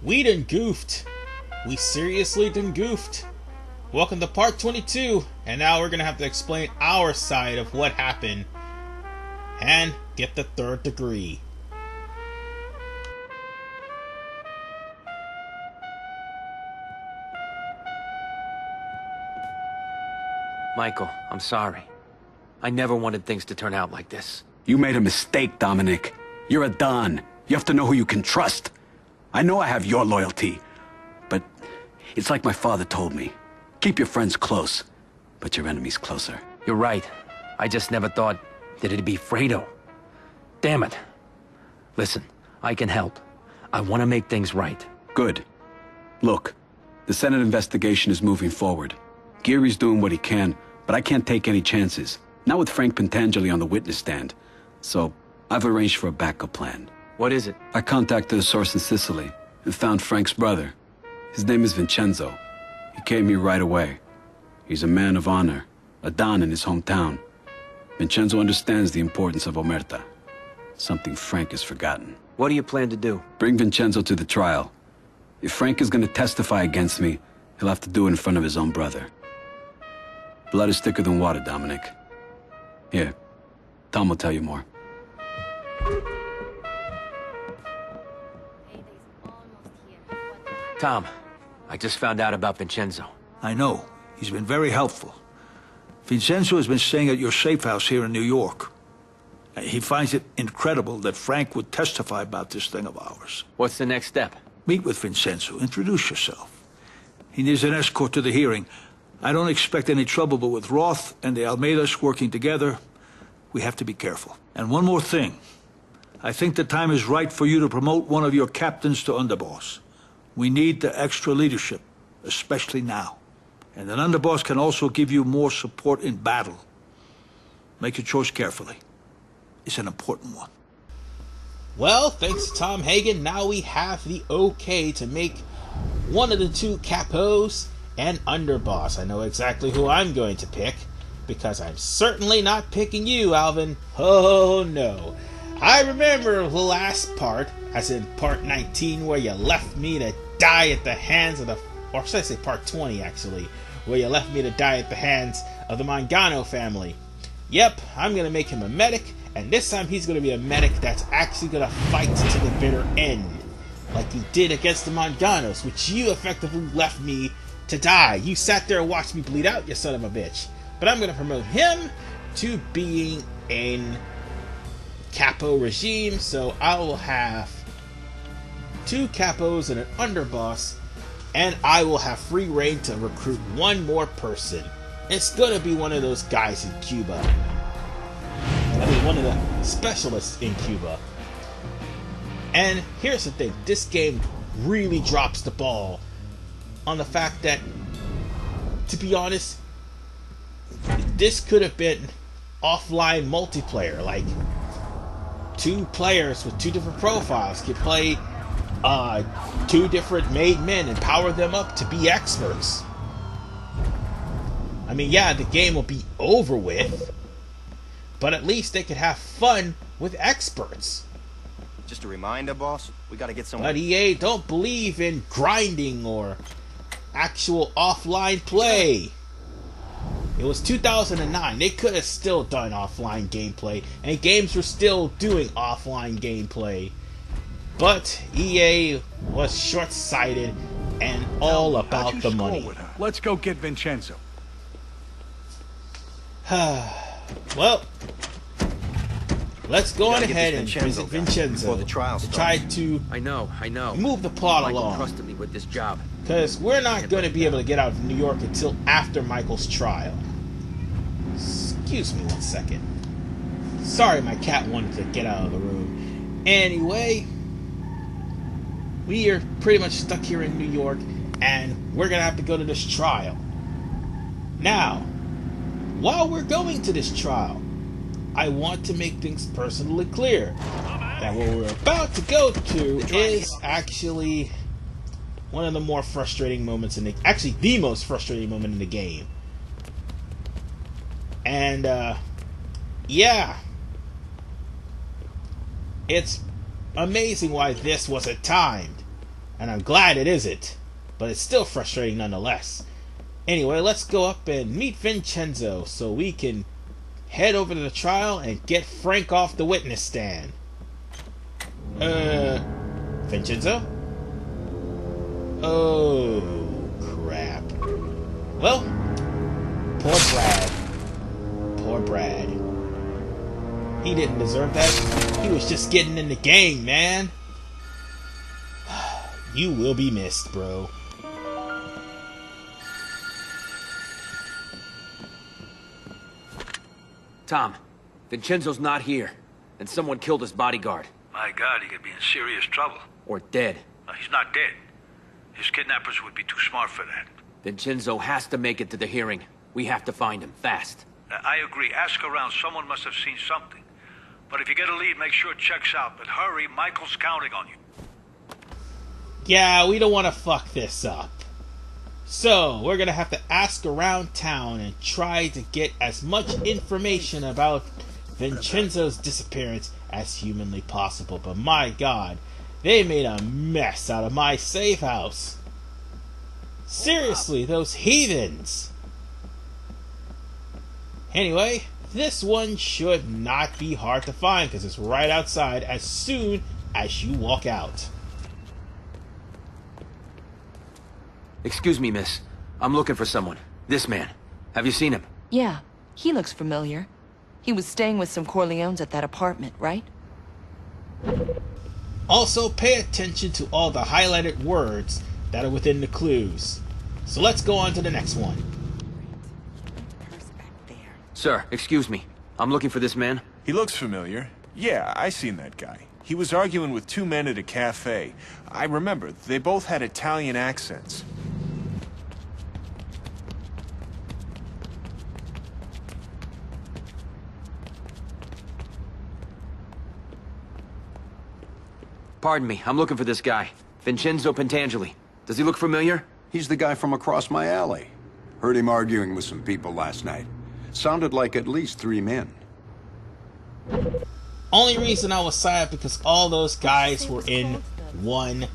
We done goofed. We seriously done goofed. Welcome to part 22, and now we're gonna have to explain our side of what happened and get the third degree. Michael, I'm sorry. I never wanted things to turn out like this. You made a mistake, Dominic. You're a Don. You have to know who you can trust. I know I have your loyalty, but it's like my father told me. Keep your friends close, but your enemies closer. You're right. I just never thought that it'd be Fredo. Damn it. Listen, I can help. I want to make things right. Good. Look, the Senate investigation is moving forward. Geary's doing what he can, but I can't take any chances. Not with Frank Pentangeli on the witness stand. So, I've arranged for a backup plan. What is it? I contacted a source in Sicily and found Frank's brother. His name is Vincenzo. He came here right away. He's a man of honor, a Don in his hometown. Vincenzo understands the importance of Omerta. Something Frank has forgotten. What do you plan to do? Bring Vincenzo to the trial. If Frank is going to testify against me, he'll have to do it in front of his own brother. Blood is thicker than water, Dominic. Here, Tom will tell you more. Tom, I just found out about Vincenzo. I know. He's been very helpful. Vincenzo has been staying at your safe house here in New York. He finds it incredible that Frank would testify about this thing of ours. What's the next step? Meet with Vincenzo. Introduce yourself. He needs an escort to the hearing. I don't expect any trouble, but with Roth and the Almeidas working together, we have to be careful. And one more thing. I think the time is right for you to promote one of your captains to underboss. We need the extra leadership, especially now. And an underboss can also give you more support in battle. Make your choice carefully. It's an important one. Well, thanks to Tom Hagen, now we have the okay to make one of the two capos and underboss. I know exactly who I'm going to pick, because I'm certainly not picking you, Alvin. Oh no. I remember the last part, as in part 19, where you left me to die at the hands of the... Or should I say part 20, actually, where you left me to die at the hands of the Mangano family. Yep, I'm going to make him a medic, and this time he's going to be a medic that's actually going to fight to the bitter end. Like you did against the Manganos, which you effectively left me to die. You sat there and watched me bleed out, you son of a bitch. But I'm going to promote him to being in capo regime, so I will have two capos and an underboss, and I will have free reign to recruit one more person. It's going to be one of those guys in Cuba. I mean, one of the specialists in Cuba. And here's the thing, this game really drops the ball on the fact that, to be honest, this could have been offline multiplayer. Like, two players with two different profiles could play two different made men and power them up to be experts. I mean, yeah, the game will be over with, but at least they could have fun with experts. Just a reminder, boss, we gotta get someone. But EA don't believe in grinding or actual offline play. It was 2009. They could have still done offline gameplay, and games were still doing offline gameplay. But EA was short-sighted and all about the money. Let's go get Vincenzo. Well, let's go on ahead and visit Vincenzo before the trial to try starts. to I know. move the plot Michael along. trusted me with this job. Because we're not going to be able to get out of New York until after Michael's trial. Excuse me one second. Sorry, my cat wanted to get out of the room. Anyway, we are pretty much stuck here in New York, and we're going to have to go to this trial. Now, while we're going to this trial, I want to make things personally clear that what we're about to go to is actually one of the more frustrating moments in the... Actually, the most frustrating moment in the game. And, yeah. It's amazing why this wasn't timed. And I'm glad it isn't. But it's still frustrating nonetheless. Anyway, let's go up and meet Vincenzo so we can head over to the trial and get Frank off the witness stand. Vincenzo? Oh, crap. Well, poor Brad. Poor Brad. He didn't deserve that. He was just getting in the gang, man. You will be missed, bro. Tom, Vincenzo's not here, and someone killed his bodyguard. My God, he could be in serious trouble. Or dead. No, he's not dead. His kidnappers would be too smart for that. Vincenzo has to make it to the hearing. We have to find him, fast. I agree. Ask around. Someone must have seen something. But if you get a lead, make sure it checks out. But hurry, Michael's counting on you. Yeah, we don't want to fuck this up. So, we're going to have to ask around town and try to get as much information about Vincenzo's disappearance as humanly possible. But my God, they made a mess out of my safe house. Seriously, those heathens. Anyway, this one should not be hard to find because it's right outside as soon as you walk out. Excuse me, miss. I'm looking for someone. This man. Have you seen him? Yeah, he looks familiar. He was staying with some Corleones at that apartment, right? Also, pay attention to all the highlighted words that are within the clues. So let's go on to the next one. Sir, excuse me. I'm looking for this man. He looks familiar. Yeah, I seen that guy. He was arguing with two men at a cafe. I remember. They both had Italian accents. Pardon me, I'm looking for this guy. Vincenzo Pentangeli. Does he look familiar? He's the guy from across my alley. Heard him arguing with some people last night. Sounded like at least 3 men. Only reason I was silent because all those guys were in one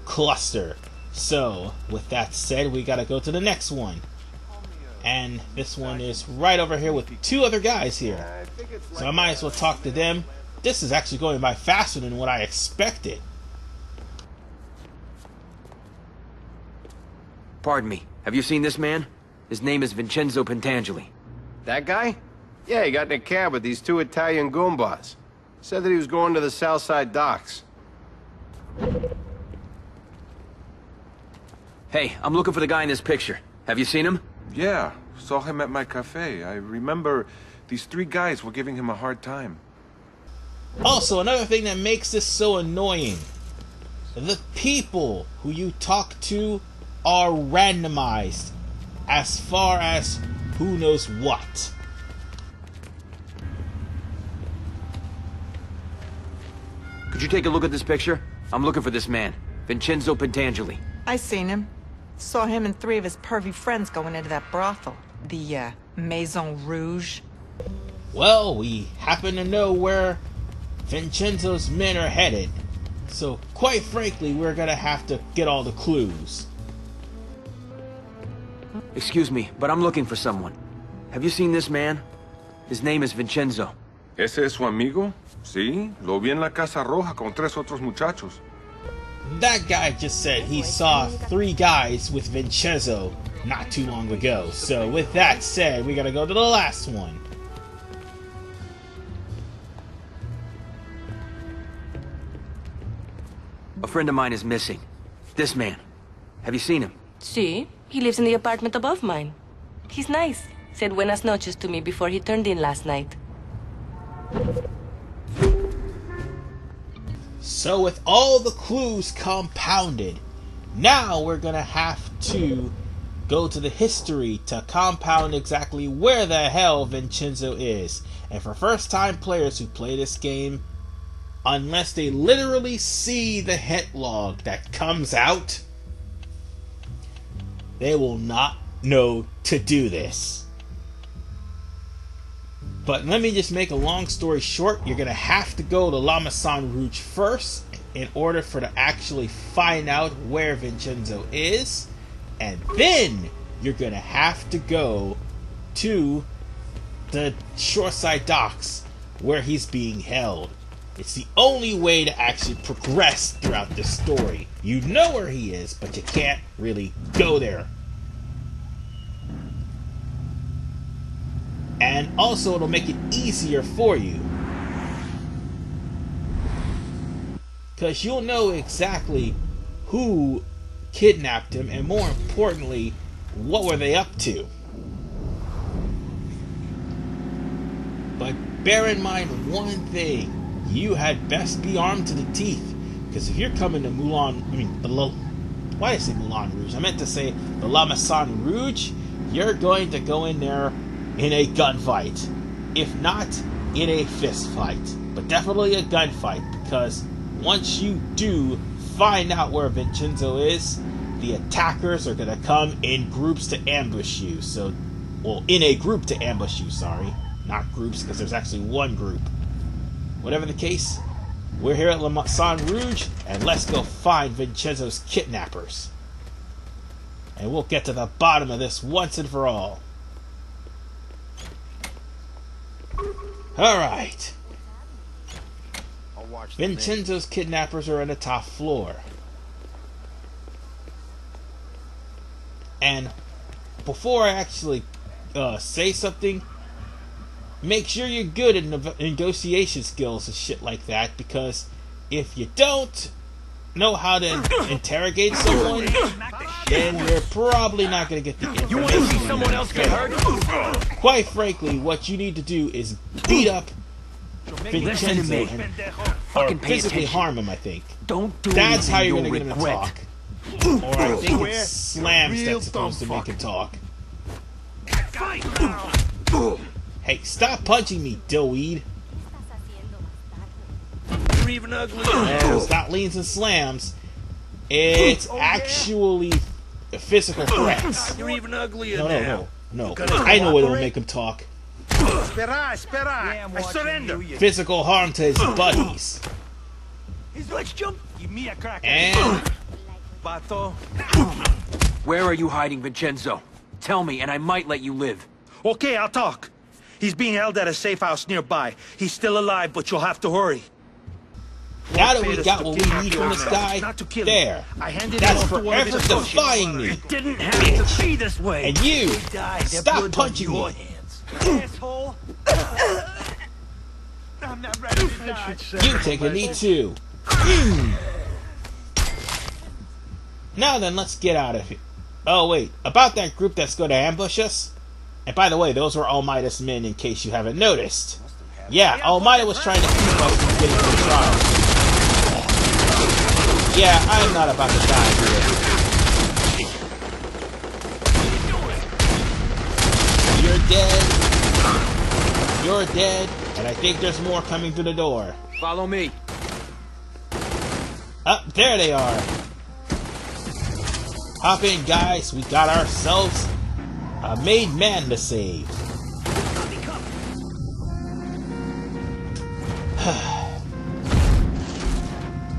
cluster. So, with that said, we gotta go to the next one. And this one is right over here with 2 other guys here. So I might as well talk to them. This is actually going by faster than what I expected. Pardon me, have you seen this man? His name is Vincenzo Pentangeli. That guy? Yeah, he got in a cab with these 2 Italian goombas. Said that he was going to the Southside docks. Hey, I'm looking for the guy in this picture. Have you seen him? Yeah, saw him at my cafe. I remember these 3 guys were giving him a hard time. Also, another thing that makes this so annoying. The people who you talk to are randomized as far as who knows what. Could you take a look at this picture? I'm looking for this man, Vincenzo Pentangeli. I seen him. Saw him and 3 of his pervy friends going into that brothel. The, Maison Rouge. Well, we happen to know where Vincenzo's men are headed. So, quite frankly, we're gonna have to get all the clues. Excuse me, but I'm looking for someone. Have you seen this man? His name is Vincenzo. ¿Ese es su amigo? Sí, lo vi en la Casa Roja con 3 otros muchachos. That guy just said he saw 3 guys with Vincenzo not too long ago. So, with that said, we gotta go to the last one. A friend of mine is missing. This man. Have you seen him? See, he lives in the apartment above mine. He's nice. Said buenas noches to me before he turned in last night. So with all the clues compounded, now we're gonna have to go to the history to compound exactly where the hell Vincenzo is. And for first time players who play this game, unless they literally see the hit log that comes out, they will not know to do this. But let me just make a long story short. You're going to have to go to La Maison Rouge first in order for to actually find out where Vincenzo is, and then you're gonna have to go to the shoreside docks where he's being held. It's the only way to actually progress throughout this story. You know where he is, but you can't really go there. And also, it'll make it easier for you, because you'll know exactly who kidnapped him, and more importantly, what were they up to. But bear in mind one thing: you had best be armed to the teeth, because if you're coming to why did I say Moulin Rouge? I meant to say the La Maison Rouge. You're going to go in there in a gunfight, if not in a fist fight, but definitely a gunfight, because once you do find out where Vincenzo is, the attackers are going to come in groups to ambush you. So, well, in a group to ambush you, sorry. Not groups, because there's actually one group. Whatever the case, we're here at La Maison Rouge, and let's go find Vincenzo's kidnappers. And we'll get to the bottom of this once and for all. Alright. Vincenzo's kidnappers are on the top floor. And before I actually say something, make sure you're good at negotiation skills and shit like that, because if you don't know how to interrogate someone, then you're probably not going to get the information. You want to see someone else get hurt? Quite frankly, what you need to do is beat up Vincenzo or physically harm him, I think. Don't do That's how you're going to get him to talk. Or I think it's slams that's supposed to make him talk. Hey, stop punching me, dillweed. You're even ugly. No, it's not leans and slams. It's actually physical threats. You're even uglier No. I know what'll make him talk. I surrender. Physical harm to his buddies. Let's jump. Give me a crack. And where are you hiding, Vincenzo? Tell me, and I might let you live. Okay, I'll talk. He's being held at a safe house nearby. He's still alive, but you'll have to hurry. Now that we got what we need from this guy, there. That's forever defying me. It didn't have to be this way. And you, stop punching me. Asshole. I'm not ready to die. You take a knee too. Now then, let's get out of here. Oh wait, about that group that's going to ambush us? And by the way, those were Almeida's men, in case you haven't noticed. Yeah, Almeida was trying to keep us from getting to the trial. Yeah, I'm not about to die here. You're dead. You're dead. And I think there's more coming through the door. Follow me. Up there they are. Hop in, guys. We got ourselves a made man to save.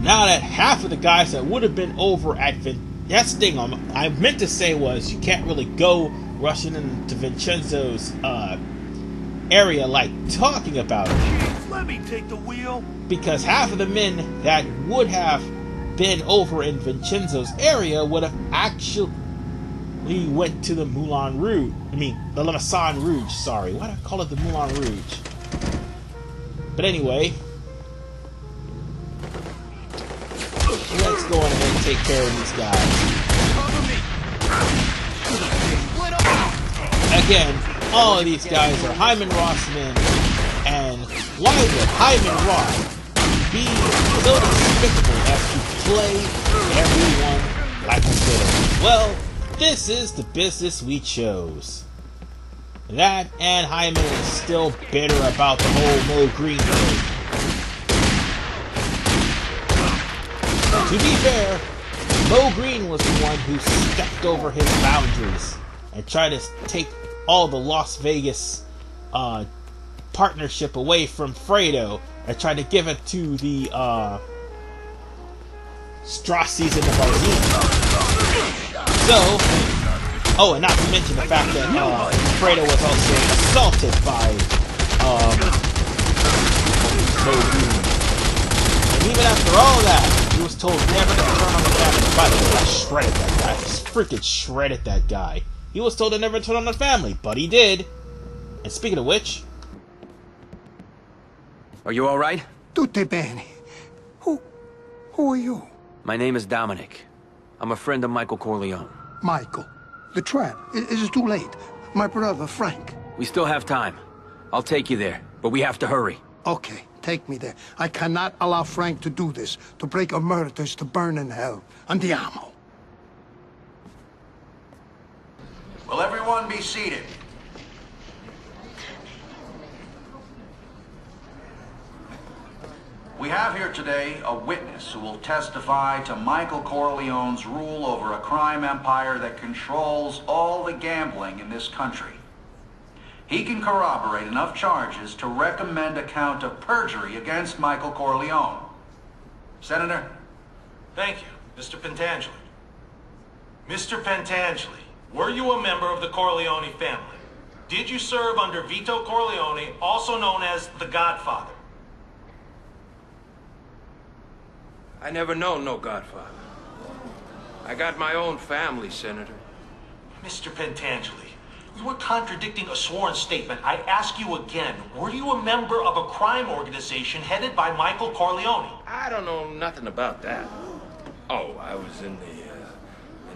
Now that half of the guys that would have been over at that's the thing I meant to say was you can't really go rushing into Vincenzo's area like talking about it. Let me take the wheel. Because half of the men that would have been over in Vincenzo's area would have actually went to the Moulin Rouge. I mean, the La Maison Rouge, sorry. Why did I call it the Moulin Rouge? But anyway, let's go on ahead and take care of these guys. Again, all of these guys are Hyman Roth's men, and why would Hyman Roth be so despicable as to play everyone like a fiddle? Well, this is the business we chose. That and Hyman is still bitter about the whole Mo Green thing. To be fair, Mo Green was the one who stepped over his boundaries and tried to take all the Las Vegas partnership away from Fredo and tried to give it to the Strassi's in the Bardine. So, oh, and not to mention the fact that Fredo was also assaulted by Goons. And even after all that, he was told never to turn on the family. By the way, I shredded that guy. I just freaking shredded that guy. He was told to never turn on the family, but he did. And speaking of which... Are you alright? Tutte bene. Who are you? My name is Dominic. I'm a friend of Michael Corleone. Michael. The trap. Is it too late? My brother, Frank. We still have time. I'll take you there, but we have to hurry. Okay, take me there. I cannot allow Frank to do this, to break a murders to burn in hell. Andiamo. Will everyone be seated? We have here today a witness who will testify to Michael Corleone's rule over a crime empire that controls all the gambling in this country. He can corroborate enough charges to recommend a count of perjury against Michael Corleone. Senator? Thank you, Mr. Pentangeli. Mr. Pentangeli, were you a member of the Corleone family? Did you serve under Vito Corleone, also known as the Godfather? I never known no Godfather. I got my own family, Senator. Mr. Pentangeli, you were contradicting a sworn statement. I ask you again, were you a member of a crime organization headed by Michael Corleone? I don't know nothing about that. Oh, I was in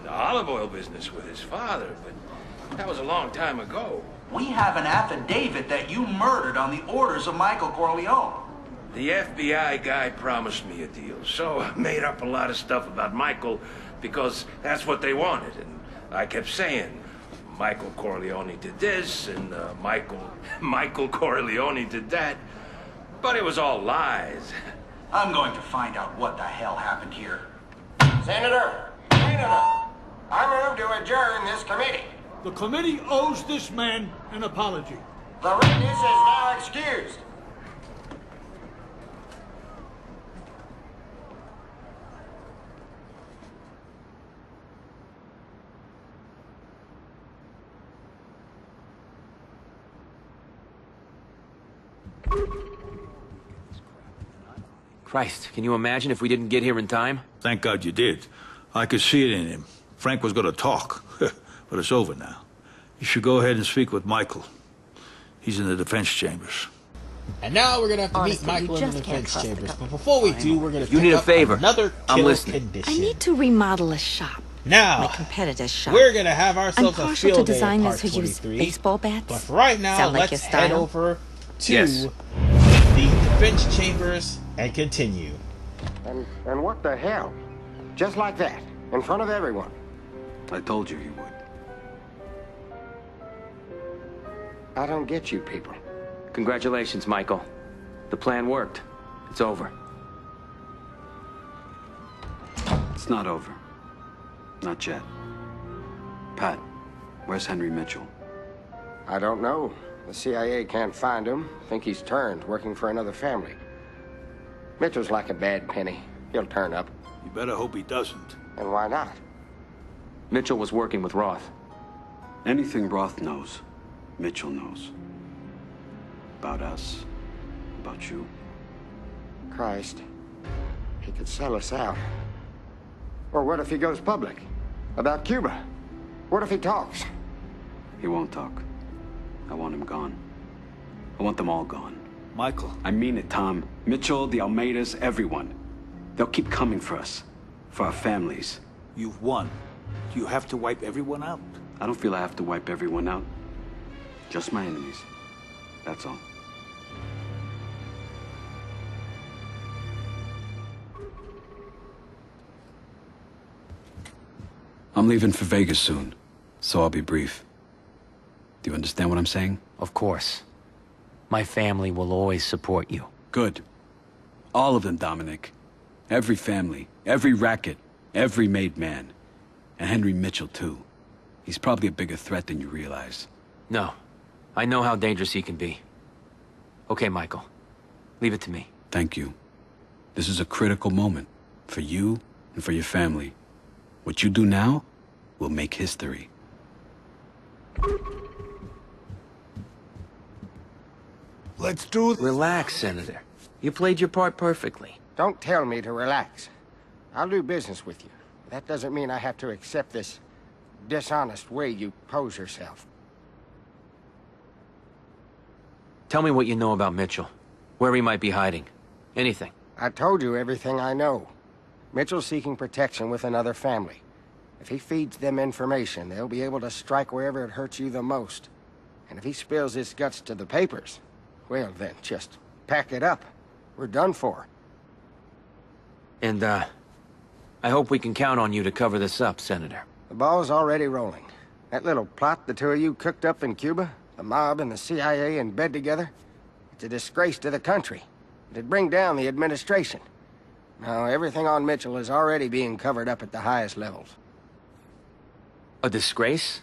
the olive oil business with his father, but that was a long time ago. We have an affidavit that you murdered on the orders of Michael Corleone. The FBI guy promised me a deal, so I made up a lot of stuff about Michael because that's what they wanted. And I kept saying, Michael Corleone did this, and Michael Corleone did that. But it was all lies. I'm going to find out what the hell happened here. Senator, I move to adjourn this committee. The committee owes this man an apology. The witness is now excused. Christ, can you imagine if we didn't get here in time? Thank God you did. I could see it in him. Frank was going to talk, but it's over now. You should go ahead and speak with Michael. He's in the defense chambers. And now we're going to have to meet Michael in the defense chambers. But before we do, we're going to you need a favor. Another kill condition. I need to remodel a shop. Now, my competitor's shop. We're going to have ourselves a field day at designers Part who use 23. baseball bats. But right now, Like let's head over to the defense chambers and continue. And what the hell? Just like that, in front of everyone. I told you he would. I don't get you people. Congratulations, Michael. The plan worked. It's over. It's not over. Not yet. Pat, where's Henry Mitchell? I don't know. The CIA can't find him. Think he's turned, working for another family. Mitchell's like a bad penny. He'll turn up. You better hope he doesn't. And why not? Mitchell was working with Roth. Anything Roth knows, Mitchell knows. About us, about you. Christ. He could sell us out. Or what if he goes public? About Cuba? What if he talks? He won't talk. I want him gone. I want them all gone. Michael. I mean it, Tom. Mitchell, the Almeidas, everyone. They'll keep coming for us. For our families. You've won. Do you have to wipe everyone out? I don't feel I have to wipe everyone out. Just my enemies. That's all. I'm leaving for Vegas soon, so I'll be brief. Do you understand what I'm saying? Of course. My family will always support you. Good. All of them, Dominic. Every family, every racket, every made man. And Henry Mitchell, too. He's probably a bigger threat than you realize. No. I know how dangerous he can be. Okay, Michael. Leave it to me. Thank you. This is a critical moment. For you and for your family. What you do now will make history. Let's do this. Relax, Senator. You played your part perfectly. Don't tell me to relax. I'll do business with you. That doesn't mean I have to accept this dishonest way you pose yourself. Tell me what you know about Mitchell. Where he might be hiding. Anything. I told you everything I know. Mitchell's seeking protection with another family. If he feeds them information, they'll be able to strike wherever it hurts you the most. And if he spills his guts to the papers, well then, just pack it up. We're done for. And, I hope we can count on you to cover this up, Senator. The ball's already rolling. That little plot the two of you cooked up in Cuba, the mob and the CIA in bed together, it's a disgrace to the country. It'd bring down the administration. Now, everything on Mitchell is already being covered up at the highest levels. A disgrace?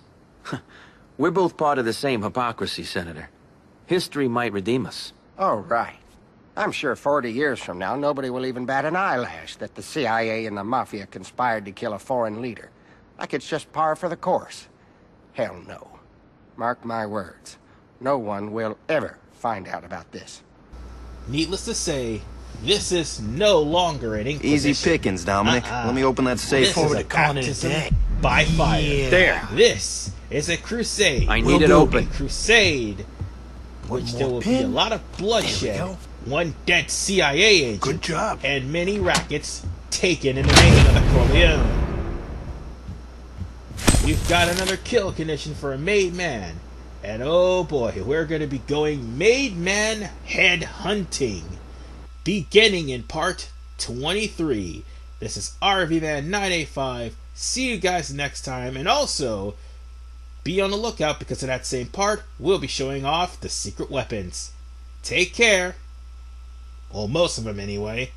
We're both part of the same hypocrisy, Senator. History might redeem us. Oh, right. I'm sure 40 years from now, nobody will even bat an eyelash that the CIA and the Mafia conspired to kill a foreign leader. Like it's just par for the course. Hell no. Mark my words. No one will ever find out about this. Needless to say, this is no longer an Inquisition. Easy pickings, Dominic. Let me open that safe for the baptism by fire. Yeah. There. This is a crusade. I need it open. A crusade, which there will be a lot of bloodshed, one dead CIA agent, Good job, and many rackets taken in the name of the Corleone. We've got another kill condition for a made man. And oh boy, we're going to be going made man head hunting. Beginning in part 23. This is RV Man 985. See you guys next time. And also, be on the lookout because in that same part, we'll be showing off the secret weapons. Take care. Well, most of them anyway.